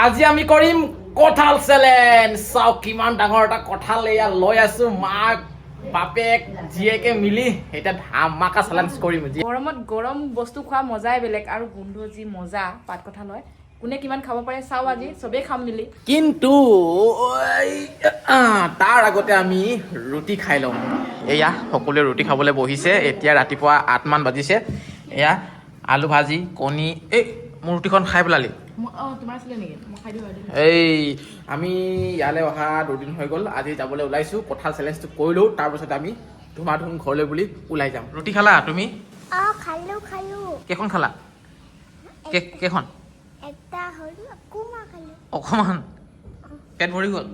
আজি আমি কৰিম কঁঠাল চেলেঞ্জ। চাওক কিমান ডাঙৰ এটা কঁঠাল এয়া লৈ আছো, মাক বাপেক জীয়েকে মিলি এটা ধামাকা চেলেঞ্জ কৰিম। গৰমত গৰম বস্তু খোৱা মজাই বেলেগ আৰু গোন্ধ যি মজা পাত কঁঠাল হয়। কোনে কিমান খাব পাৰে চাও, আজি চবেই খাম মিলি। কিন্তু তাৰ আগতে আমি ৰুটি খাই লওঁ। এয়া সকলোৱে ৰুটি খাবলৈ বহিছে। এতিয়া ৰাতিপুৱা 8 মান বাজিছে। এয়া আলু ভাজি, কণী। এই মোৰ ৰুটিখন খাই পেলালি? তোমাৰ আছিলে নেকি? মই খাই দিওঁ। এই আমি ইয়ালৈ অহা 2 দিন হৈ গ'ল। আজি যাবলৈ ওলাইছোঁ, কঁঠাল চেলেঞ্জটো কৰিলোঁ। তাৰপিছত আমি ধুমা ধুম ঘৰলৈ বুলি ওলাই যাম। ৰুটি খালা তুমি? খালো। কেইখন খালা? কেইখন? এটা হলো অকমান খালো। অকমান পেট ভৰি গ'ল।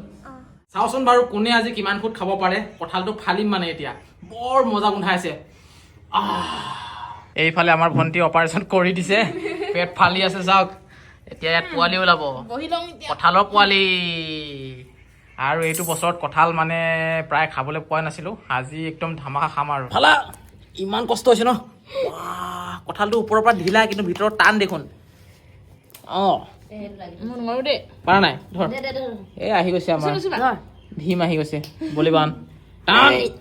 চাওচোন বাৰু কোনে আজি কিমান ফুট খাব পাৰে। কঁঠালটো ফালিম মানে এতিয়া। বৰ মজা গোন্ধাইছে। এইফালে আমাৰ ভণ্টি অপাৰেশ্যন কৰি দিছে, পেট ফালি আছে। চাওক এতিয়া ইয়াত পোৱালি ওলাব, কঁঠালৰ পোৱালি। আৰু এইটো বছৰত কঁঠাল মানে প্ৰায় খাবলৈ পোৱা নাছিলোঁ। আজি একদম ধামাকা খাম আৰু। ফালা ইমান কষ্ট হৈছে ন। কঁঠালটো ওপৰৰ পৰা ঢিলা কিন্তু ভিতৰত টান দেখোন। পাৰা নাই? ধৰ এই আহি গৈছে আমাৰ ভীম আহি গৈছে। বলিবান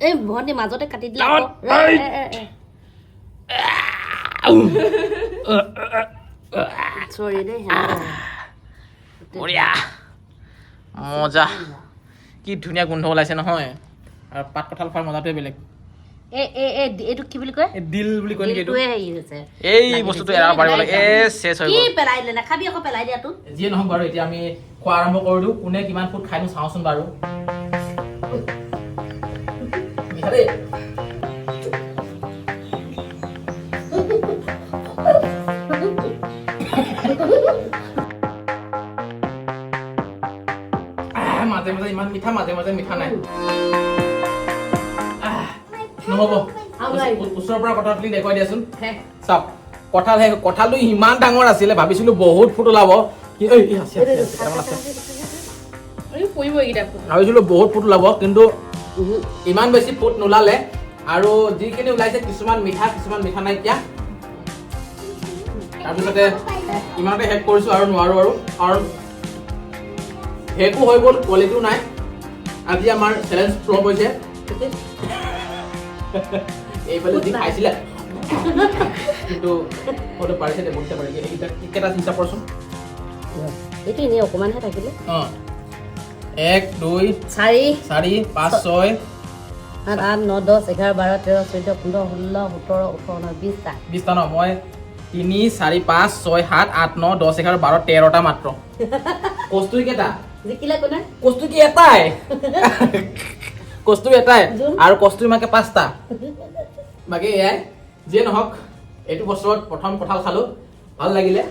এই ভণ্টি মাজতে কাটি দিলা। চৰি দেই। বঢ়িয়া মজা, কি ধুনীয়া গোন্ধ ওলাইছে নহয়। আৰু পাত কঁঠাল খোৱাৰ মজাটোৱে বেলেগ। এইটো কি বুলি কয়? দিল বুলি কয় নেকি এইটো? হেৰি হৈছে এই বস্তুটো এৰাব পাৰিব লাগে। চেছ হৈ কি গ'ল। পেলাই দিলে, নাখাবি আকৌ পেলাই দিয়া তোৰ। যিয়ে নহওক বাৰু এতিয়া আমি খোৱা আৰম্ভ কৰি দিওঁ। কোনে কিমান ফুট খাইনো চাওঁচোন বাৰু। মাজে মাজে ইমান মিঠা, মাজে মাজে মিঠা নাই। নহ'ব, ওচৰৰ পৰা কঁঠালখিনি দেখুৱাই দিয়াচোন। চাওক কঁঠাল, সেই কঁঠালটো ইমান ডাঙৰ আছিলে, ভাবিছিলো বহুত ফুট ওলাব। ভাবিছিলো বহুত ফুট ওলাব, কিন্তু ইমান বেছি ফুট নোলালে। আৰু যিখিনি ওলাইছে কিছুমান মিঠা নাইকিয়া। তাৰপিছতে ইমানতে শেষ কৰিছো আৰু নোৱাৰো আৰু, কাৰণ শেষো হৈ গ'ল, কোৱালিটিও নাই। আজি আমাৰ চেলেঞ্জ ফ্লপ হৈছে। এইফালে যি খাইছিলে কিন্তু হয়তো পাৰিছে দে, বহিছে পাৰি। এইকেইটা কেইটা হিচাপ কৰচোন। এইটো এনেই অকমানহে থাকিলে। 1 2 4 4 5 6 7 8 9 10 11 12 13 14 15 16 17 18 19 20টা ন। মই 3 4 5 6 7 8 9 10 11 12 13টা মাত্ৰ। কস্তুৰী কেইটা? জিকিলে কোনে? কস্তুৰী এটাই। কস্তুৰী এটাই আৰু কস্তুৰী মাকে 5টা। বাকী এয়াই, যিয়ে নহওক এইটো বছৰত প্ৰথম কঁঠাল খালো, ভাল লাগিলে।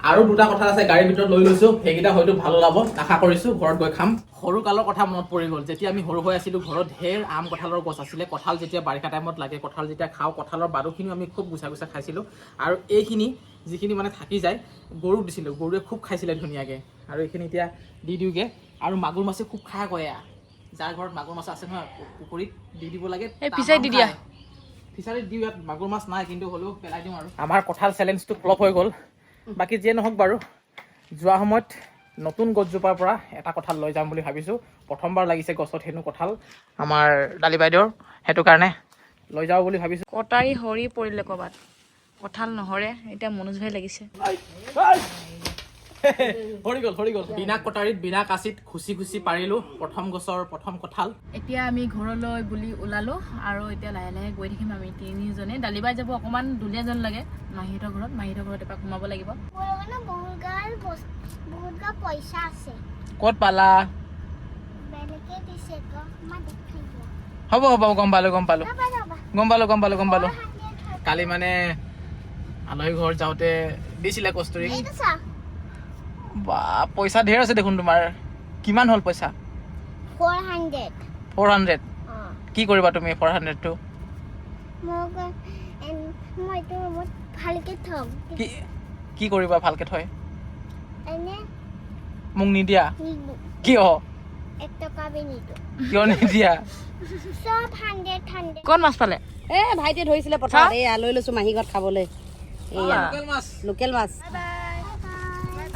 আৰু 2টা কঁঠাল আছে গাড়ীৰ ভিতৰত লৈ লৈছো, সেইকেইটা হয়তো ভাল ওলাব আশা কৰিছো। ঘৰত গৈ খাম। সৰু কালৰ কথা মনত পৰি গ'ল। যেতিয়া আমি সৰু হৈ আছিলো, ঘৰত ঢেৰ আম কঁঠালৰ গছ আছিলে। কঁঠাল যেতিয়া বাৰিষা টাইমত লাগে, কঁঠাল যেতিয়া খাওঁ, কঁঠালৰ বাৰুখিনিও আমি খুব গুচাই গুচাই খাইছিলোঁ। আৰু এইখিনি যিখিনি মানে থাকি যায়, গৰুক দিছিলোঁ, গৰুৱে খুব খাইছিলে ধুনীয়াকৈ। আৰু এইখিনি এতিয়া দি দিওঁগৈ। আৰু মাগুৰ মাছে খুব খাই কয়, যাৰ ঘৰত মাগুৰ মাছ আছে নহয়, পুখুৰীত দি দিব লাগে। পিছাই দি দিয়া। ফিচাৰীত দিওঁ, ইয়াত মাগুৰ মাছ নাই, কিন্তু হ'লেও পেলাই দিওঁ আৰু। আমাৰ কঁঠাল চেলেঞ্জটো ফ্লপ হৈ গ'ল। বাকী যিয়ে নহওক বাৰু, যোৱা সময়ত নতুন গছজোপাৰ পৰা এটা কঁঠাল লৈ যাম বুলি ভাবিছোঁ। প্ৰথমবাৰ লাগিছে গছত হেনো কঁঠাল আমাৰ ডালি বাইদেউৰ, সেইটো কাৰণে লৈ যাওঁ বুলি ভাবিছোঁ। কটাৰী সৰি পৰিলে ক'ৰবাত, কঁঠাল নহৰে। এতিয়া মনোজভাই লাগিছে। সৰি গ'ল। বিনা কটাৰীত বিনা কাঁচিত খুচি পাৰিলোঁ প্ৰথম গছৰ প্ৰথম কঁঠাল। এতিয়া আমি ঘৰলৈ বুলি ওলালো আৰু এতিয়া লাহে লাহে গৈ থাকিম আমি তিনিজনে। ডালিবাই যাব অকণমান দুলীয়া যেন লাগে মাহীহঁতৰ ঘৰত এপাক সোমাব লাগিব। বহুত পইচা আছে। ক'ত পালা? বেলেগে দিছে তো, মই দেখাই দিওঁ। হ'ব গম পালোঁ। কালি মানে আলহী ঘৰত যাওঁতে দিছিলে কস্তুৰী। বা পইচা ঢেৰ আছে দেখোন তোমাৰ। কিমান হ'ল পইচা? 400। কি কৰিবা তুমি 400টো? কি কৰিবা ভালকে থৈ? মোক নিদিয়া? কিয়? কিয় নিদিয়া? ক'ত মাছ পালে? ভাইটিয়ে ধৰিছিলে পথাৰত। এয়া লৈ লৈছো মাহী ঘৰত খাবলৈ। এয়া লোকেল মাছ।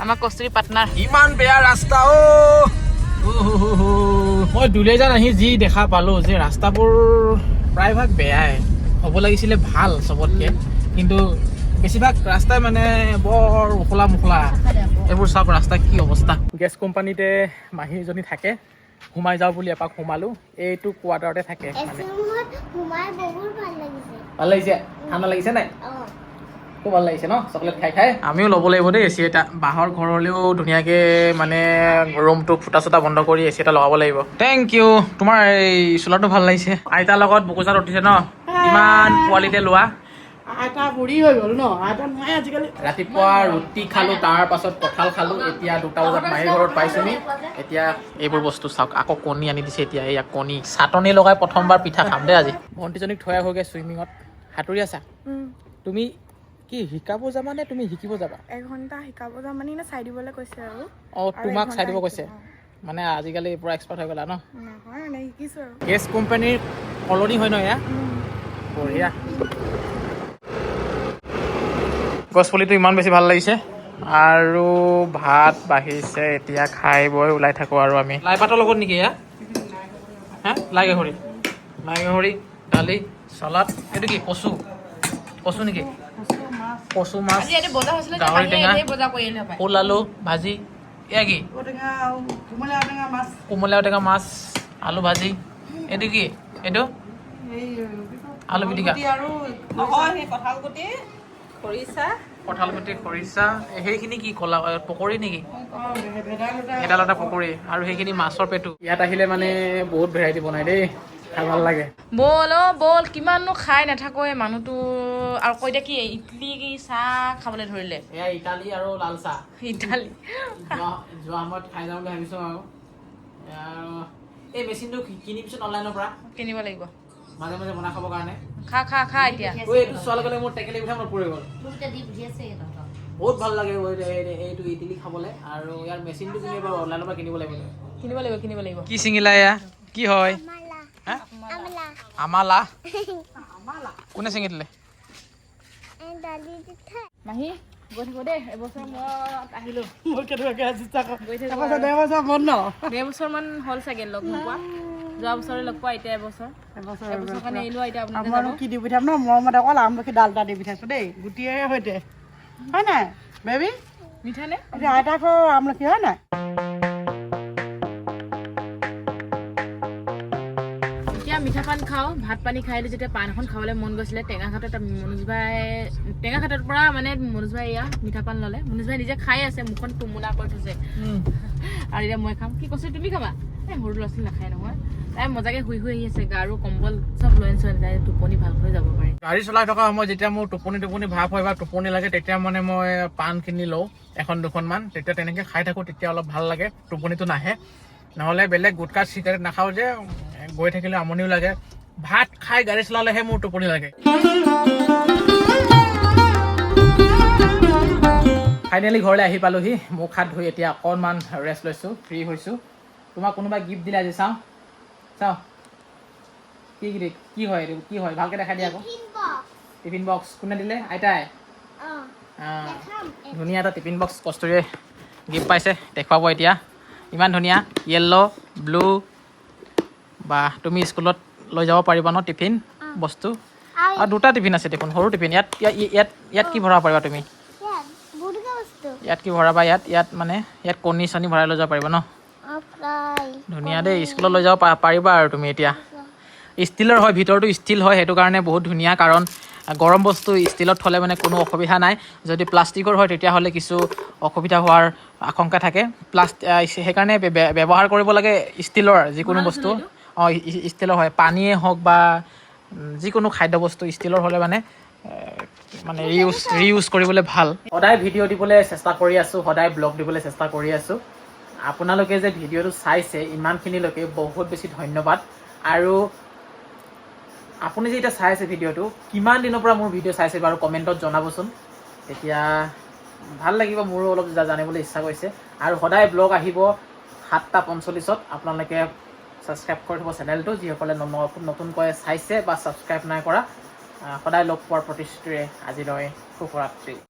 আমাৰ কস্তুৰী পাৰ্টনাৰ। ইমান বেয়া ৰাস্তা মই দুলীয়াজান আহি যি দেখা পালো যে ৰাস্তাবোৰ প্ৰায়ভাগ বেয়াই হ'ব লাগিছিলে ভাল চবতকে, কিন্তু বেছিভাগ ৰাস্তাই মানে বৰ মুখলা মুখলা। এইবোৰ চাওক ৰাস্তা কি অৱস্থা। গেছ কোম্পানীতে মাহীজনী থাকে, সোমাই যাওঁ বুলি এপাক সোমালো। এইটো কোৱাৰ্টাৰতে থাকে মানে। ভাল লাগিছে? ঠাণ্ডা লাগিছে নাই? খুব ভাল লাগিছে ন চকলেট খাই খাই। আমিও ল'ব লাগিব দেই এচি এটা। বাঁহৰ ঘৰ হ'লেও ধুনীয়াকে মানে ৰুমটো ফুটা চুটা বন্ধ কৰি এচি এটা লগাব লাগিব। Thank you. তোমাৰ এই চোলাৰটো ভাল লাগিছে। আইতাৰ লগত বুকুচাত উঠিছে ন, ইমান পোৱালিতে লোৱা। আইতা বুঢ়ী হৈ গ'ল ন, আইতা নাই আজিকালি। ৰাতিপুৱা ৰুটি খালো, তাৰ পাছত কঁঠাল খালো। এতিয়া 2টা বজাত মাহীৰ ঘৰত পাইছোহি। এতিয়া এইবোৰ বস্তু চাওক, আকৌ কণী আনি দিছে। এতিয়া এয়া কণী চাটনি লগাই প্ৰথমবাৰ পিঠা খাম দেই আজি। ভণ্টিজনীক থৈ আহোগৈ চুইমিঙত। সাঁতুৰি আছা? তুমি কি শিকাব যাবা নে তুমি শিকিব যাবা? 1 ঘণ্টা শিকাব যাম মানে চাই দিবলৈ কৈছে আৰু। তোমাক চাই দিব কৈছে মানে? আজিকালি পুৰা এক্সপাৰ্ট হৈ গ'লা ন? নহয় এনে শিকিছো আৰু। গেছ কোম্পানীৰ কলনি হয় ন এয়া? বঢ়িয়া। গছপুলিটো ইমান বেছি ভাল লাগিছে। আৰু ভাত বাঢ়িছে, এতিয়া খাই বৈ ওলাই থাকো আৰু আমি। লাই পাতৰ লগত নেকি এয়া? হা লাই গাহৰি, দালি, চালাড। এইটো কি কচু? কচু নেকি? কচু মাছ, গাহৰি টেঙা, ফুল আলু ভাজি। এয়া কি? কোমলীয়া টেঙা মাছ, আলু ভাজি। এইটো কি? এইটো আলু পিটিকা, কঁঠাল গুটি, খৰিচা। সেইখিনি কি কলা পকৰি নেকি? ভেদাইলতা পকৰি। আৰু সেইখিনি মাছৰ পেটু। ইয়াত আহিলে মানে বহুত ভেৰাইটি বনাই দেই, খাই ভাল লাগে। ব'ল ব'ল, কিমাননো খাই নাথাকো এই মানুহটো। আৰু কৈ এতিয়া কি ইডলি কি চাহ খাবলৈ ধৰিলে। এয়া ইটালী আৰু লাল চাহ। ইডালি যোৱা সময়ত খাই যাওঁ বুলি ভাবিছো আৰু। এই মেচিনটো কিনিবিচোন অনলাইনৰ পৰা, কিনিব লাগিব। মাজে মাজে বনাই খাবৰ কাৰণে। খা এতিয়া। এইটো চোৱাৰ লগে লগে মোৰ টেকেলি পিঠা মনত পৰি গ'ল। বহুত ভাল লাগে এইটো ইডলি খাবলৈ। আৰু ইয়াৰ মেচিনটো কিনিব অনলাইনৰ পৰা কিনিব লাগিব। কিনিব লাগিব। কি ছিঙিলা এয়া? কি হয়? আমালা। কোনে ছিঙি দিলে? মাহী গৈ থাকো দেই। এবছৰ মূৰত আহিলো। মোৰ কেনেকুৱাকে আজি গৈ থাকো। 2 বছৰ মন ন? 2 বছৰমান হ'ল চাগে লগ নোপোৱা। যোৱা বছৰে লগ পোৱা, এতিয়া এবছৰ কাৰণে এৰিলো। এতিয়া আপোনালোক কি দি পঠিয়াম ন? মৰমতে অকল আমলখি ডাল এটা দি পঠিয়াইছো দেই, গুটিৰে সৈতে। হয় নাই বেবী? মিঠা নে? এতিয়া আইতাক আমলখি হয় নাই? এতিয়া মিঠা পান খাওঁ, ভাত পানী খাই লৈ যেতিয়া পান এখন খাবলৈ মন গৈছিলে টেঙাঘাটত, মনোজ ভাই টেঙাঘাটৰ পৰা মানে মনোজ ভাই এয়া মিঠা পান ল'লে। মনোজ ভাই নিজে খাই আছে, মুখখন টুমুলা কৰি থৈছে। আৰু এতিয়া মই খাম। কি কৈছে তুমি খাবা? এই সৰু ল'ৰা ছোৱালী নাখায় নহয়। তাই মজাকে শুই আহি আছে, গাৰু কম্বল চব লৈ আনিছো, তাই টোপনি ভালকৈ যাব পাৰে। গাড়ী চলাই থকা সময়ত যেতিয়া মোৰ টোপনি ভাৱ হয় বা টোপনি লাগে, তেতিয়া মানে মই পাণ কিনি লওঁ 1-2খনমান। তেতিয়া তেনেকৈ খাই থাকোঁ, তেতিয়া অলপ ভাল লাগে, টোপনিটো নাহে। নহ'লে বেলেগ গুটকা চিগাৰেট নাখাওঁ যে, গৈ থাকিলে আমনিও লাগে। ভাত খাই গাড়ী চলালেহে মোৰ টোপনি লাগে। ফাইনেলি ঘৰলৈ আহি পালোহি। মুখ হাত ধুই এতিয়া অকণমান ৰেষ্ট লৈছোঁ, ফ্ৰী হৈছোঁ। তোমাক কোনোবাই গিফ্ট দিলে আজি? চাওঁ কি হয় এইটো? কি হয় ভালকৈ দেখাই দিয়া আকৌ। টিফিন বক্স কোনে দিলে? আইতাই। ধুনীয়া এটা টিফিন বক্স কস্তুৰীয়ে গিফ্ট পাইছে, দেখুৱাব এতিয়া। ইমান ধুনীয়া য়েল্ল' ব্লু। বা তুমি স্কুলত লৈ যাব পাৰিবা ন টিফিন বস্তু? আৰু 2টা টিফিন আছে দেখোন, সৰু টিফিন। ইয়াত কি ভৰাব পাৰিবা তুমি? ইয়াত কি ভৰাবা? ইয়াত মানে ইয়াত কণী চণী ভৰাই লৈ যাব পাৰিবা ন? ধুনীয়া দেই, স্কুলত লৈ যাব পাৰিবা আৰু তুমি এতিয়া। ষ্টিলৰ হয়, ভিতৰটো ষ্টিল হয়, সেইটো কাৰণে বহুত ধুনীয়া। কাৰণ গৰম বস্তু ষ্টিলত থ'লে মানে কোনো অসুবিধা নাই। যদি প্লাষ্টিকৰ হয় তেতিয়াহ'লে কিছু অসুবিধা হোৱাৰ আশংকা থাকে। সেইকাৰণে ব্যৱহাৰ কৰিব লাগে ষ্টিলৰ যিকোনো বস্তু। ষ্টিলৰ হয়, পানীয়ে হওক বা যিকোনো খাদ্য বস্তু ষ্টিলৰ হ'লে মানে ৰিইউজ কৰিবলৈ ভাল। সদায় ভিডিঅ' দিবলৈ চেষ্টা কৰি আছোঁ, সদায় ব্লগ দিবলৈ চেষ্টা কৰি আছোঁ। আপোনালোকে যে ভিডিঅ'টো চাইছে ইমানখিনিলৈকে বহুত বেছি ধন্যবাদ। আৰু আপুনি যে এতিয়া চাই আছে ভিডিঅ'টো, কিমান দিনৰ পৰা মোৰ ভিডিঅ' চাইছে বাৰু কমেণ্টত জনাবচোন। তেতিয়া ভাল লাগিব, মোৰো অলপ জানিবলৈ ইচ্ছা কৰিছে। আৰু সদায় ব্লগ আহিব 7:45-ত। আপোনালোকে ছাবস্ক্ৰাইব কৰি থ'ব চেনেলটো, যিসকলে নতুনকৈ চাইছে বা ছাবস্ক্ৰাইব নাই কৰা। সদায় লগ পোৱাৰ প্ৰতিশ্ৰুতিৰে আজিলৈ শুভৰাত্ৰি।